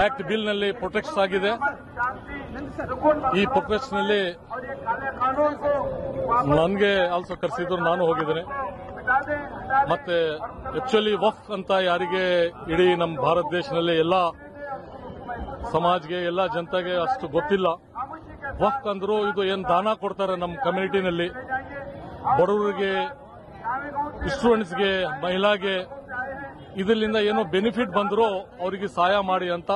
Act bill ನಲ್ಲಿ protects ಆಗಿದೆ. ಈ ಪ್ರೊಟೆಕ್ಟ್ಸ್ ನಲ್ಲಿ ನನಗೆ ಆಲ್ಸೋ ಕರೆಸಿದ್ರು, ನಾನು ಹೋಗಿದ್ದೇನೆ. ಮತ್ತೆ ಆಕ್ಚುಲಿ ವಫ್ ಅಂತ ಯಾರಿಗೆ ಇಡೀ ನಮ್ಮ ಭಾರತ ದೇಶದಲ್ಲಿ ಎಲ್ಲ ಸಮಾಜ್ಗೆ ಎಲ್ಲ ಜನತೆಗೆ ಅಷ್ಟು ಗೊತ್ತಿಲ್ಲ. ವಫ್ ಅಂದ್ರು ಇದು ಏನ್ ದಾನ ಕೊಡ್ತಾರೆ ನಮ್ಮ ಕಮ್ಯುನಿಟಿನಲ್ಲಿ ಬಡವರಿಗೆ, ಸ್ಟೂಡೆಂಟ್ಸ್ಗೆ, ಮಹಿಳಾಗೆ, ಇದರಿಂದ ಏನೋ ಬೆನಿಫಿಟ್ ಬಂದರೂ ಅವರಿಗೆ ಸಹಾಯ ಮಾಡಿ ಅಂತ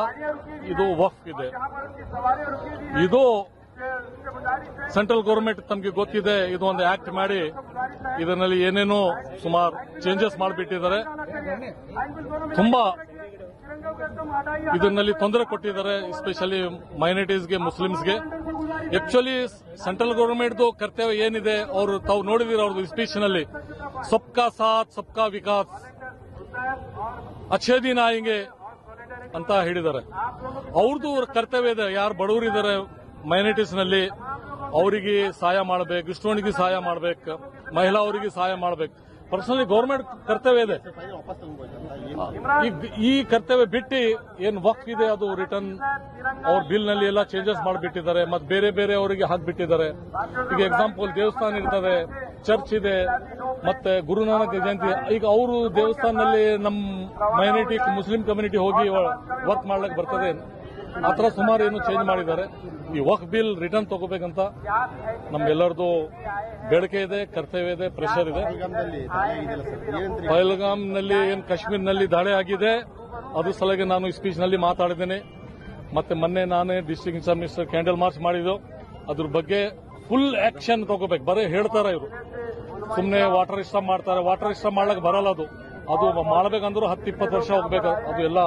ಇದು ವಫ್ ಇದೆ. ಇದು ಸೆಂಟ್ರಲ್ ಗೌರ್ಮೆಂಟ್ ತಮಗೆ ಗೊತ್ತಿದೆ, ಇದು ಒಂದು ಆಕ್ಟ್ ಮಾಡಿ ಇದರಲ್ಲಿ ಏನೇನೋ ಸುಮಾರು ಚೇಂಜಸ್ ಮಾಡಿಬಿಟ್ಟಿದ್ದಾರೆ. ತುಂಬಾ ಇದರಲ್ಲಿ ತೊಂದರೆ ಕೊಟ್ಟಿದ್ದಾರೆ, ಎಸ್ಪೆಷಲಿ ಮೈನಾರಿಟೀಸ್ಗೆ, ಮುಸ್ಲಿಮ್ಸ್ಗೆ. ಆಕ್ಚುಲಿ ಸೆಂಟ್ರಲ್ ಗೌರ್ಮೆಂಟ್ದು ಕರ್ತವ್ಯ ಏನಿದೆ, ಅವರು ತಾವು ನೋಡಿದಿರ ಅವ್ರದ್ದು ಸ್ಪೀಚ್ ನಲ್ಲಿ ಸಬ್ಕಾ ಸಾಥ್ ಸಬ್ಕಾ ವಿಕಾಸ್ ಅಚ್ಛೇ ದಿನ ಆಯಂಗೆ ಅಂತ ಹೇಳಿದ್ದಾರೆ. ಅವ್ರದ್ದು ಕರ್ತವ್ಯ ಇದೆ, ಯಾರು ಬಡವರಿದ್ದಾರೆ ಮೈನಾರಿಟೀಸ್ ನಲ್ಲಿ ಅವರಿಗೆ ಸಹಾಯ ಮಾಡಬೇಕು, ಸ್ಟೂಡೆಂಟ್ಗೆ ಸಹಾಯ ಮಾಡಬೇಕು, ಮಹಿಳಾ ಅವರಿಗೆ ಸಹಾಯ ಮಾಡಬೇಕು. ಪರ್ಸನಲಿ ಗೌರ್ಮೆಂಟ್ ಕರ್ತವ್ಯ ಇದೆ. ಈ ಕರ್ತವ್ಯ ಬಿಟ್ಟು ಏನ್ ವಕ್ಫ್ ಇದೆ ಅದು ರಿಟರ್ನ್ ಅವ್ರ ಬಿಲ್ ನಲ್ಲಿ ಎಲ್ಲ ಚೇಂಜಸ್ ಮಾಡಿಬಿಟ್ಟಿದ್ದಾರೆ, ಮತ್ತೆ ಬೇರೆ ಬೇರೆ ಅವರಿಗೆ ಹಾಕ್ಬಿಟ್ಟಿದ್ದಾರೆ. ಈಗ ಎಕ್ಸಾಂಪಲ್ ದೇವಸ್ಥಾನ ಇರ್ತದೆ, ಚರ್ಚ್ ಇದೆ, ಮತ್ತೆ ಗುರುನಾನಕ್ ಜಯಂತಿ. ಈಗ ಅವರು ದೇವಸ್ಥಾನದಲ್ಲಿ ನಮ್ಮ ಮೈನಾರಿಟಿ ಮುಸ್ಲಿಂ ಕಮ್ಯುನಿಟಿ ಹೋಗಿ ವರ್ಕ್ ಮಾಡ್ಲಿಕ್ಕೆ ಬರ್ತದೆ. ಆ ಥರ ಸುಮಾರು ಏನು ಚೇಂಜ್ ಮಾಡಿದ್ದಾರೆ. ಈ ವಕ್ಫ್ ಬಿಲ್ ರಿಟರ್ನ್ ತಗೋಬೇಕಂತ ನಮ್ಗೆಲ್ಲರದು ಬೇಡಿಕೆ ಇದೆ, ಕರ್ತವ್ಯ ಇದೆ, ಪ್ರೆಷರ್ ಇದೆ. ಪಹಲ್ಗಾಮ್ನಲ್ಲಿ ಏನ್ ಕಾಶ್ಮೀರ್ನಲ್ಲಿ ದಾಳಿ ಆಗಿದೆ, ಅದು ಸಲಗೆ ನಾನು ಈ ಸ್ಪೀಚ್ ನಲ್ಲಿ ಮಾತಾಡಿದ್ದೇನೆ. ಮತ್ತೆ ಮೊನ್ನೆ ನಾನೇ district incharge minister candle march ಮಾಡಿದ್ದು. ಅದ್ರ ಬಗ್ಗೆ ಫುಲ್ ಆಕ್ಷನ್ ತಗೋಬೇಕು. ಬರೀ ಹೇಳ್ತಾರೆ ಇವರು, ಸುಮ್ಮನೆ ವಾಟರ್ ಸ್ಟಾಪ್ ಮಾಡ್ತಾರೆ. ವಾಟರ್ ಸ್ಟಾಪ್ ಮಾಡ್ಲಿಕ್ಕೆ ಬರಲ್ಲ. ಅದು ಮಾಡಬೇಕಂದ್ರೂ 10-20 ವರ್ಷ ಹೋಗ್ಬೇಕು. ಅದು ಎಲ್ಲ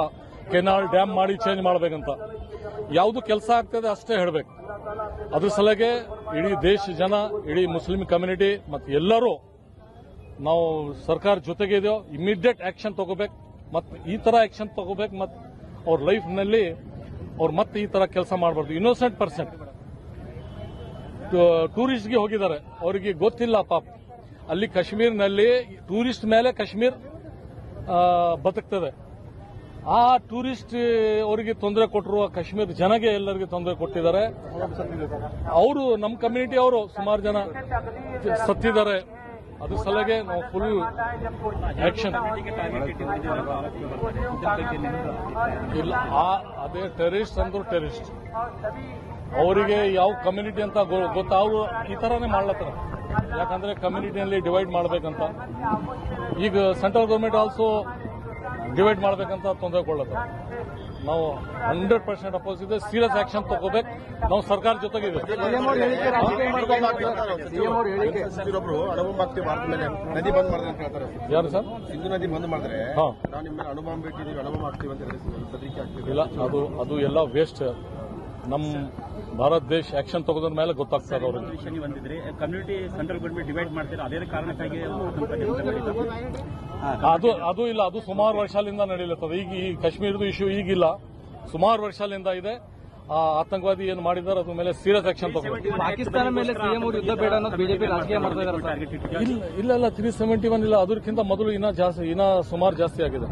ಕೆನಾಲ್ ಡ್ಯಾಮ್ ಮಾಡಿ ಚೇಂಜ್ ಮಾಡಬೇಕಂತ ಯಾವುದು ಕೆಲಸ ಆಗ್ತದೆ ಅಷ್ಟೇ ಹೇಳಬೇಕು. ಅದ್ರ ಸಲಗೆ ಇಡೀ ದೇಶ ಜನ, ಇಡೀ ಮುಸ್ಲಿಂ ಕಮ್ಯುನಿಟಿ ಮತ್ತೆ ಎಲ್ಲರೂ ನಾವು ಸರ್ಕಾರ ಜೊತೆಗೆ ಇದೆಯೋ, ಇಮಿಡಿಯೇಟ್ ಆಕ್ಷನ್ ತಗೋಬೇಕು. ಮತ್ತೆ ಈ ತರ ಆಕ್ಷನ್ ತಗೋಬೇಕು. ಮತ್ತೆ ಅವ್ರ ಲೈಫ್ ನಲ್ಲಿ ಅವ್ರು ಮತ್ತೆ ಈ ತರ ಕೆಲಸ ಮಾಡಬಾರ್ದು. ಇನ್ನೋಸೆಂಟ್ ಪರ್ಸನ್ ಟೂರಿಸ್ಟ್ಗೆ ಹೋಗಿದ್ದಾರೆ, ಅವರಿಗೆ ಗೊತ್ತಿಲ್ಲ ಪಾಪ. ಅಲ್ಲಿ ಕಾಶ್ಮೀರ್ನಲ್ಲಿ ಟೂರಿಸ್ಟ್ ಮೇಲೆ ಕಾಶ್ಮೀರ್ ಬದುಕ್ತದೆ. ಆ ಟೂರಿಸ್ಟ್ ಅವರಿಗೆ ತೊಂದರೆ ಕೊಟ್ಟರು, ಕಾಶ್ಮೀರ ಜನಗೆ ಎಲ್ಲರಿಗೆ ತೊಂದರೆ ಕೊಟ್ಟಿದ್ದಾರೆ. ಅವರು ನಮ್ಮ ಕಮ್ಯುನಿಟಿ ಅವರು ಸುಮಾರು ಜನ ಸತ್ತಿದ್ದಾರೆ. ಅದ್ರ ಸಲಗೆ ನಾವು ಫುಲ್ ಆಕ್ಷನ್ ಇಲ್ಲ. ಅದೇ ಟೆರರಿಸ್ಟ್ ಅಂದ್ರು ಟೆರರಿಸ್ಟ್, ಅವರಿಗೆ ಯಾವ ಕಮ್ಯುನಿಟಿ ಅಂತ ಗೊತ್ತಾದ್ರು ಈ ತರಾನೇ ಮಾಡ್ಲತ್ತಾರ. ಯಾಕಂದ್ರೆ ಕಮ್ಯುನಿಟಿಯಲ್ಲಿ ಡಿವೈಡ್ ಮಾಡಬೇಕಂತ. ಈಗ ಸೆಂಟ್ರಲ್ ಗೌರ್ಮೆಂಟ್ ಆಲ್ಸೋ ಡಿವೈಡ್ ಮಾಡಬೇಕಂತ ತೊಂದರೆ ಕೊಡ್ಲತ್ತಾರ. ನಾವು 100% ಅಪೋಸ್ ಇದೆ. ಸೀರಿಯಸ್ ಆಕ್ಷನ್ ತಗೋಬೇಕು. ನಾವು ಸರ್ಕಾರ ಜೊತೆಗಿದೆ. ಯಾರು ಸರ್? ಸಿಂಧು ನದಿ ಬಂದ್ ಮಾಡಿದ್ರೆ ನಾವು ನಿಮ್ಮ ಅನುಭವ ಬಿಟ್ಟಿದ್ದೀವಿ, ಅನುಭವ ಆಗ್ತೀವಿ ಅಂತ ಬೆದರಿಕೆ ಆಗ್ತೀವಿ. ಇಲ್ಲ, ಅದು ಎಲ್ಲ ವೇಸ್ಟ್. ನಮ್ಮ ಭಾರತ ದೇಶ ಆಕ್ಷನ್ ತಗೋದ್ರ ಮೇಲೆ ಗೊತ್ತಾಗ್ತದೆ ಅವ್ರಿಗೆ. ಬಂದಿದ್ರೆ ಕಮ್ಯುನಿಟಿ ಸೆಂಟ್ರಲ್ ಗೌರ್ಮೆಂಟ್ ಡಿವೈಡ್ ಮಾಡ್ತಾರೆ, ಅದೇ ಕಾರಣಕ್ಕಾಗಿ ಅದು ಇಲ್ಲ. ಅದು ಸುಮಾರು ವರ್ಷದಿಂದ ನಡೆಯಲತ್ತದ. ಈಗ ಈ ಕಾಶ್ಮೀರದ ಇಶ್ಯೂ ಈಗಿಲ್ಲ, ಸುಮಾರು ವರ್ಷದಿಂದ ಇದೆ. ಆ ಆತಂಕವಾದಿ ಏನು ಮಾಡಿದ್ದಾರೆ ಅದ್ರ ಮೇಲೆ ಸೀರಿಯಸ್ ಆಕ್ಷನ್ ತಗೋಬೇಕು. ಪಾಕಿಸ್ತಾನ ಮೇಲೆ ಸಿಎಂ ಯುದ್ಧ ಬೇಡ ಅನ್ನೋದು ಬಿಜೆಪಿ ರಾಜಕೀಯ ಮಾಡ್ತಾ ಇದ್ದಾರೆ. ಇಲ್ಲ 371 ಇಲ್ಲ, ಅದಕ್ಕಿಂತ ಮೊದಲು ಇನ್ನ ಸುಮಾರು ಜಾಸ್ತಿ ಆಗಿದೆ.